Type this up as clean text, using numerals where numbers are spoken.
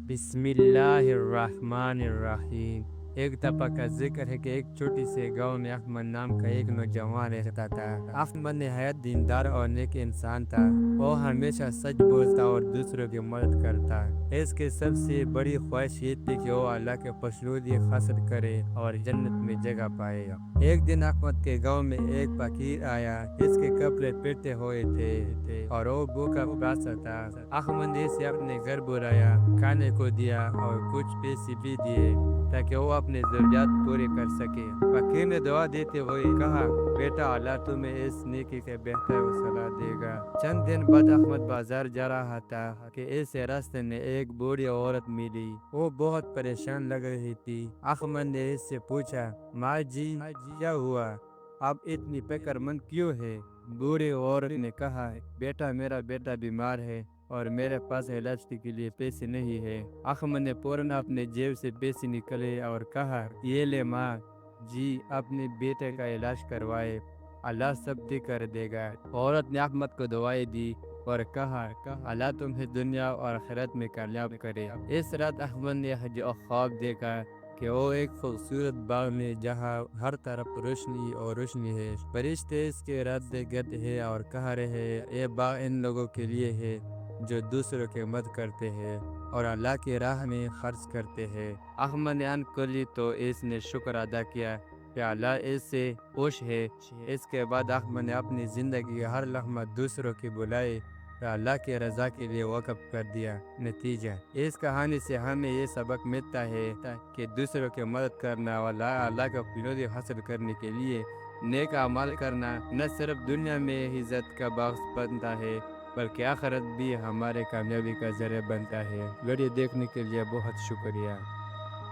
बिस्मिल्लाहिर्रहमानिर्रहीम। एक दफा का जिक्र है कि एक छोटी से गांव में अहमद नाम का एक नौजवान रहता था। अहमद निहायत दीनदार और नेक इंसान था। वो हमेशा सच बोलता और दूसरों की मदद करता। इसकी सबसे बड़ी ख्वाहिश ये थी कि वो अल्लाह के पसंदीदा हासिल करे और जन्नत में जगह पाएगा। एक दिन अहमद के गांव में एक फकीर आया। इसके कपड़े पिटे हुए थे और वो भूखा प्यासा था। अहमद ने इसे अपने घर बुलाया, खाने को दिया और कुछ पैसे भी दिए ताकि वो अपने जरूरियात पूरे कर सके। फकीर ने दुआ देते हुए कहा, बेटा अल्लाह तुम्हें इस नेकी के बेहतर सलाह देगा। चंद दिन बाद अहमद बाजार जा रहा था कि इस रास्ते में एक बूढ़ी औरत मिली। वो बहुत परेशान लग रही थी। अहमद ने इससे पूछा, माँ जी क्या हुआ, आप इतनी फिक्रमंद क्यों है? बूढ़ी औरत ने कहा, बेटा मेरा बेटा बीमार है और मेरे पास इलाज के लिए पैसे नहीं है। अहमद ने फौरन अपने जेब से पैसे निकले और कहा, ये ले माँ जी, अपने बेटे का इलाज करवाए, अल्लाह सब ठीक कर देगा। औरत ने अहमद को दवाई दी और कहा, अल्लाह तुम्हें दुनिया और आखिरत में कामयाब करे। इस रात अहमद ने जो ख्वाब देखा कि वो एक खूबसूरत बाग में जहाँ हर तरफ रोशनी और रोशनी है। फरिश्ते इसके इर्द गिर्द है और कह रहे हैं, ये बाग इन लोगों के लिए है जो दूसरों की मदद करते हैं और अल्लाह की राह में खर्च करते हैं। अहमद ने अन कुली तो इसने शुक्र अदा किया कि अल्लाह इससे खुश है। इसके बाद अहमद ने अपनी ज़िंदगी का हर लम्हा दूसरों की बुलाई और अल्लाह की रज़ा के लिए वक़्फ़ कर दिया। नतीजा, इस कहानी से हमें ये सबक मिलता है कि दूसरों की मदद करना और अल्लाह का फज़ल हासिल करने के लिए नेक अमल करना न सिर्फ दुनिया में इज़्ज़त का बायस बनता है बल्कि आखिरत भी हमारे कामयाबी का ज़रिया बनता है। वीडियो देखने के लिए बहुत शुक्रिया।